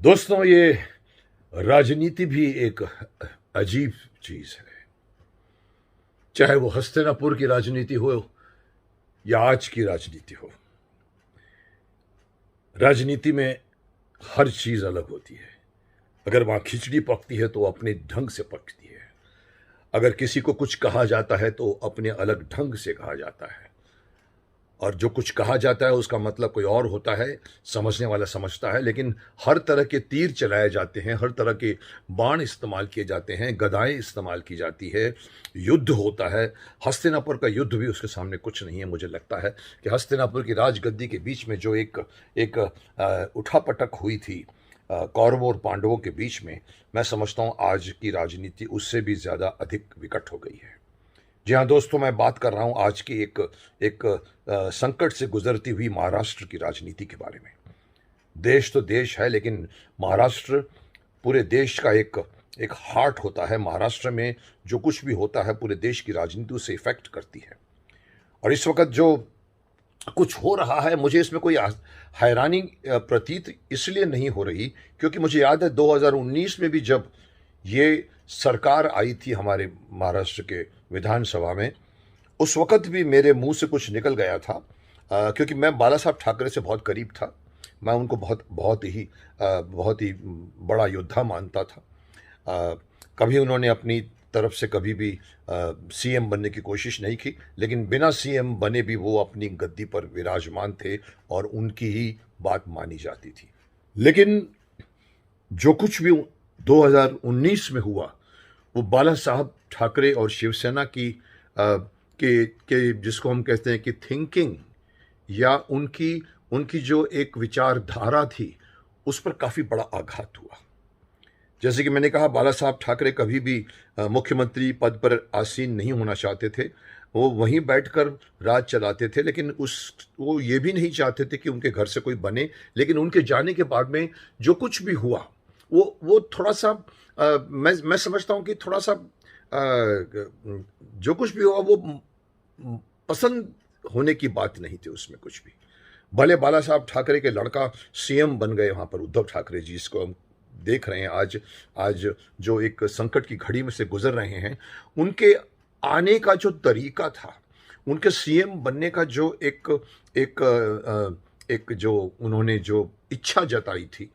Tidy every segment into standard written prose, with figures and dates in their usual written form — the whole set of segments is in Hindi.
दोस्तों, ये राजनीति भी एक अजीब चीज है। चाहे वो हस्तिनापुर की राजनीति हो या आज की राजनीति हो, राजनीति में हर चीज अलग होती है। अगर वहां खिचड़ी पकती है तो अपने ढंग से पकती है। अगर किसी को कुछ कहा जाता है तो अपने अलग ढंग से कहा जाता है, और जो कुछ कहा जाता है उसका मतलब कोई और होता है, समझने वाला समझता है। लेकिन हर तरह के तीर चलाए जाते हैं, हर तरह के बाण इस्तेमाल किए जाते हैं, गदाएं इस्तेमाल की जाती है, युद्ध होता है। हस्तिनापुर का युद्ध भी उसके सामने कुछ नहीं है। मुझे लगता है कि हस्तिनापुर की राजगद्दी के बीच में जो एक उठापटक हुई थी कौरवों और पांडवों के बीच में, मैं समझता हूँ आज की राजनीति उससे भी ज़्यादा अधिक विकट हो गई है। जी हाँ दोस्तों, मैं बात कर रहा हूँ आज की एक संकट से गुजरती हुई महाराष्ट्र की राजनीति के बारे में। देश तो देश है, लेकिन महाराष्ट्र पूरे देश का एक हार्ट होता है। महाराष्ट्र में जो कुछ भी होता है पूरे देश की राजनीति उससे इफेक्ट करती है। और इस वक्त जो कुछ हो रहा है, मुझे इसमें कोई हैरानी प्रतीत इसलिए नहीं हो रही क्योंकि मुझे याद है 2019 में भी जब ये सरकार आई थी हमारे महाराष्ट्र के विधानसभा में, उस वक्त भी मेरे मुंह से कुछ निकल गया था। क्योंकि मैं बाला साहब ठाकरे से बहुत करीब था। मैं उनको बहुत ही बड़ा योद्धा मानता था। कभी उन्होंने अपनी तरफ से कभी भी सीएम बनने की कोशिश नहीं की, लेकिन बिना सीएम बने भी वो अपनी गद्दी पर विराजमान थे और उनकी ही बात मानी जाती थी। लेकिन जो कुछ भी 2019 में हुआ वो बाला साहब ठाकरे और शिवसेना की के जिसको हम कहते हैं कि थिंकिंग या उनकी जो एक विचारधारा थी उस पर काफ़ी बड़ा आघात हुआ। जैसे कि मैंने कहा, बाला साहब ठाकरे कभी भी मुख्यमंत्री पद पर आसीन नहीं होना चाहते थे। वो वहीं बैठकर राज चलाते थे, लेकिन वो ये भी नहीं चाहते थे कि उनके घर से कोई बने। लेकिन उनके जाने के बाद में जो कुछ भी हुआ वो थोड़ा सा मैं समझता हूँ कि थोड़ा सा जो कुछ भी हुआ वो पसंद होने की बात नहीं थी उसमें कुछ भी। भले बाला साहब ठाकरे के लड़का सीएम बन गए वहाँ पर, उद्धव ठाकरे जी, इसको हम देख रहे हैं आज जो एक संकट की घड़ी में से गुजर रहे हैं। उनके आने का जो तरीका था, उनके सीएम बनने का जो एक जो उन्होंने जो इच्छा जताई थी,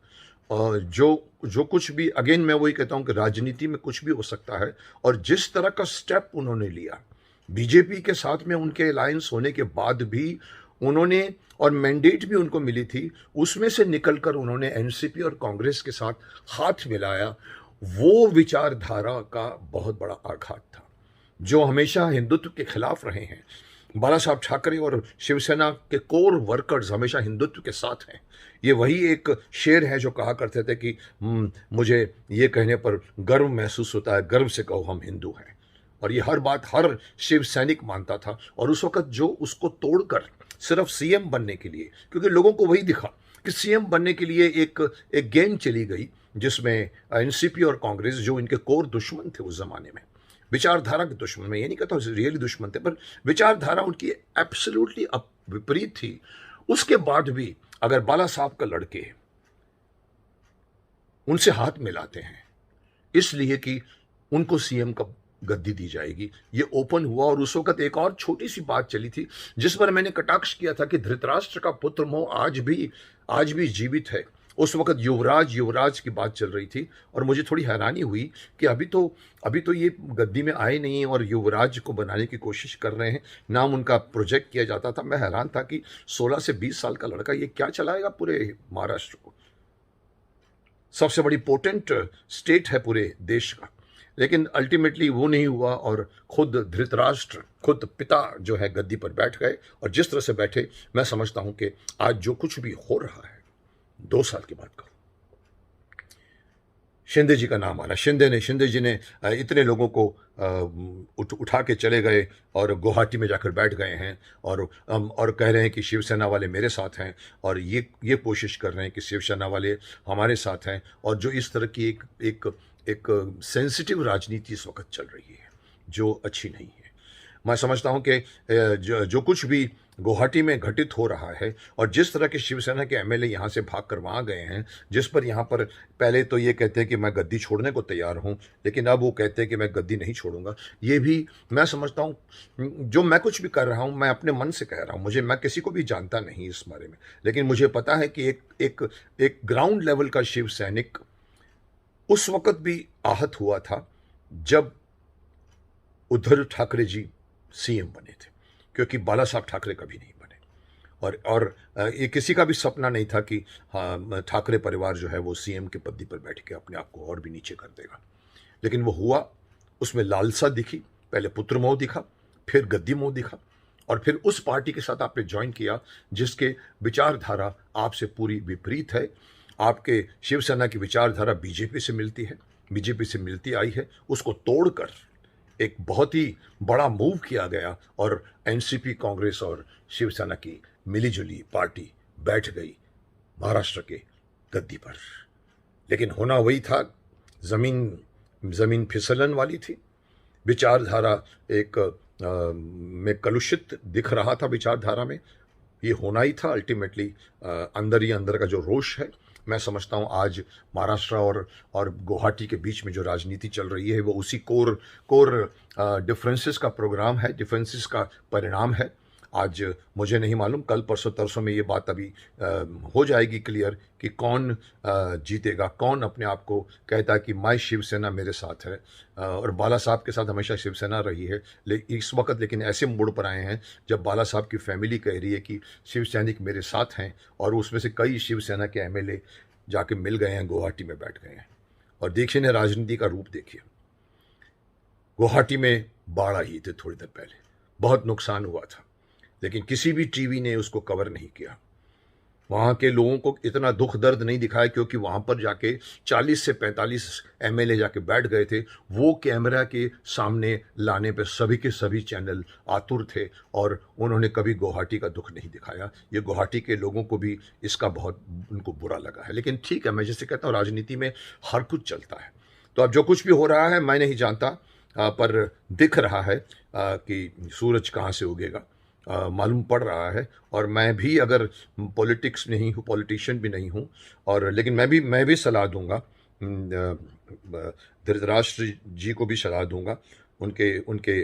और जो कुछ भी, अगेन मैं वही कहता हूं कि राजनीति में कुछ भी हो सकता है। और जिस तरह का स्टेप उन्होंने लिया, बीजेपी के साथ में उनके अलायंस होने के बाद भी उन्होंने, और मैंडेट भी उनको मिली थी, उसमें से निकलकर उन्होंने एनसीपी और कांग्रेस के साथ हाथ मिलाया। वो विचारधारा का बहुत बड़ा आघात था। जो हमेशा हिंदुत्व के खिलाफ रहे हैं, बाला साहब ठाकरे और शिवसेना के कोर वर्कर्स हमेशा हिंदुत्व के साथ हैं। ये वही एक शेर है जो कहा करते थे कि मुझे ये कहने पर गर्व महसूस होता है, गर्व से कहो हम हिंदू हैं। और ये हर बात हर शिव सैनिक मानता था। और उस वक्त जो उसको तोड़कर सिर्फ सीएम बनने के लिए, क्योंकि लोगों को वही दिखा कि सीएम बनने के लिए एक गेम चली गई जिसमें एनसीपी और कांग्रेस, जो इनके कोर दुश्मन थे उस जमाने में, विचारधारा के दुश्मन, मैं ये नहीं कहता रियली दुश्मन थे, पर विचारधारा उनकी एब्सोल्युटली विपरीत थी। उसके बाद भी अगर बाला साहब का लड़के उनसे हाथ मिलाते हैं इसलिए कि उनको सीएम का गद्दी दी जाएगी, ये ओपन हुआ। और उस वक्त एक और छोटी सी बात चली थी जिस पर मैंने कटाक्ष किया था कि धृतराष्ट्र का पुत्र मोह आज भी जीवित है। उस वक्त युवराज की बात चल रही थी, और मुझे थोड़ी हैरानी हुई कि अभी तो ये गद्दी में आए नहीं और युवराज को बनाने की कोशिश कर रहे हैं, नाम उनका प्रोजेक्ट किया जाता था। मैं हैरान था कि 16 से 20 साल का लड़का ये क्या चलाएगा पूरे महाराष्ट्र को, सबसे बड़ी पोटेंट स्टेट है पूरे देश का। लेकिन अल्टीमेटली वो नहीं हुआ, और खुद धृतराष्ट्र, खुद पिता जो है गद्दी पर बैठ गए। और जिस तरह से बैठे, मैं समझता हूं कि आज जो कुछ भी हो रहा है, 2 साल की बात करूं, शिंदे जी का नाम आ रहा है। शिंदे जी ने इतने लोगों को उठा के चले गए और गुवाहाटी में जाकर बैठ गए हैं, और कह रहे हैं कि शिवसेना वाले मेरे साथ हैं, और ये कोशिश कर रहे हैं कि शिवसेना वाले हमारे साथ हैं। और जो इस तरह की एक सेंसिटिव राजनीति इस वक्त चल रही है, जो अच्छी नहीं है। मैं समझता हूं कि जो कुछ भी गुवाहाटी में घटित हो रहा है और जिस तरह के शिवसेना के एमएलए यहां से भाग कर वहां गए हैं, जिस पर यहां पर पहले तो ये कहते हैं कि मैं गद्दी छोड़ने को तैयार हूं, लेकिन अब वो कहते हैं कि मैं गद्दी नहीं छोड़ूंगा। ये भी मैं समझता हूं, जो मैं कुछ भी कर रहा हूं मैं अपने मन से कह रहा हूं, मैं किसी को भी जानता नहीं इस बारे में, लेकिन मुझे पता है कि एक ग्राउंड लेवल का शिव सैनिक उस वक्त भी आहत हुआ था जब उद्धव ठाकरे जी सीएम बने थे, क्योंकि बाला साहब ठाकरे कभी नहीं बने। और ये किसी का भी सपना नहीं था कि हाँ, ठाकरे परिवार जो है वो सीएम के पदवी पर बैठ के अपने आप को और भी नीचे कर देगा, लेकिन वो हुआ। उसमें लालसा दिखी, पहले पुत्र मोह दिखा, फिर गद्दी मोह दिखा, और फिर उस पार्टी के साथ आपने ज्वाइन किया जिसके विचारधारा आपसे पूरी विपरीत है। आपके शिवसेना की विचारधारा बीजेपी से मिलती है, बीजेपी से मिलती आई है, उसको तोड़कर एक बहुत ही बड़ा मूव किया गया और एनसीपी, कांग्रेस और शिवसेना की मिलीजुली पार्टी बैठ गई महाराष्ट्र के गद्दी पर। लेकिन होना वही था, जमीन जमीन फिसलन वाली थी, विचारधारा एक में कलुषित दिख रहा था विचारधारा में। ये होना ही था अल्टीमेटली। अंदर ही अंदर का जो रोष है, मैं समझता हूँ आज महाराष्ट्र और गुवाहाटी के बीच में जो राजनीति चल रही है वो उसी कोर डिफरेंसेस का प्रोग्राम है, डिफरेंसेस का परिणाम है। आज मुझे नहीं मालूम, कल परसों तरसों में ये बात अभी हो जाएगी क्लियर कि कौन जीतेगा, कौन अपने आप को कहता है कि मैं शिवसेना मेरे साथ है। और बाला साहब के साथ हमेशा शिवसेना रही है, इस वक्त लेकिन ऐसे मोड़ पर आए हैं जब बाला साहब की फैमिली कह रही है कि शिव सैनिक मेरे साथ हैं, और उसमें से कई शिवसेना के एमएलए जाके मिल गए हैं, गुवाहाटी में बैठ गए हैं। और देखिए ना, राजनीति का रूप देखिए। गुवाहाटी में बाढ़ आई थी थोड़ी देर पहले, बहुत नुकसान हुआ था, लेकिन किसी भी टीवी ने उसको कवर नहीं किया। वहाँ के लोगों को इतना दुख दर्द नहीं दिखाया, क्योंकि वहाँ पर जाके 40 से 45 एमएलए जाके बैठ गए थे। वो कैमरा के सामने लाने पे सभी के सभी चैनल आतुर थे, और उन्होंने कभी गुवाहाटी का दुख नहीं दिखाया। ये गुवाहाटी के लोगों को भी इसका बहुत उनको बुरा लगा है। लेकिन ठीक है, मैं जैसे कहता हूँ राजनीति में हर कुछ चलता है। तो अब जो कुछ भी हो रहा है मैं नहीं जानता, पर दिख रहा है कि सूरज कहाँ से उगेगा, मालूम पड़ रहा है। और मैं भी अगर पॉलिटिक्स नहीं हूँ, पॉलिटिशियन भी नहीं हूँ, और लेकिन मैं भी सलाह दूंगा, धृतराष्ट्र जी को भी सलाह दूंगा, उनके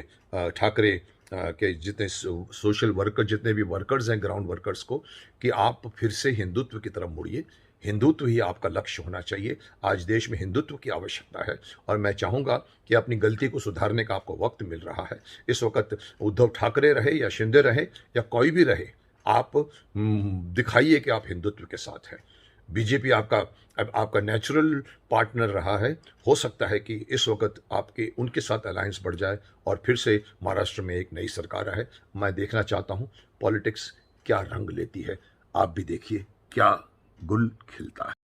ठाकरे के जितने सोशल वर्कर, जितने भी वर्कर्स हैं, ग्राउंड वर्कर्स को, कि आप फिर से हिंदुत्व की तरफ मुड़िए। हिंदुत्व ही आपका लक्ष्य होना चाहिए। आज देश में हिंदुत्व की आवश्यकता है, और मैं चाहूँगा कि अपनी गलती को सुधारने का आपको वक्त मिल रहा है। इस वक्त उद्धव ठाकरे रहे या शिंदे रहे या कोई भी रहे, आप दिखाइए कि आप हिंदुत्व के साथ हैं। बीजेपी आपका नेचुरल पार्टनर रहा है। हो सकता है कि इस वक्त आपके उनके साथ अलायंस बढ़ जाए और फिर से महाराष्ट्र में एक नई सरकार आए। मैं देखना चाहता हूँ पॉलिटिक्स क्या रंग लेती है। आप भी देखिए क्या गुल खिलता है।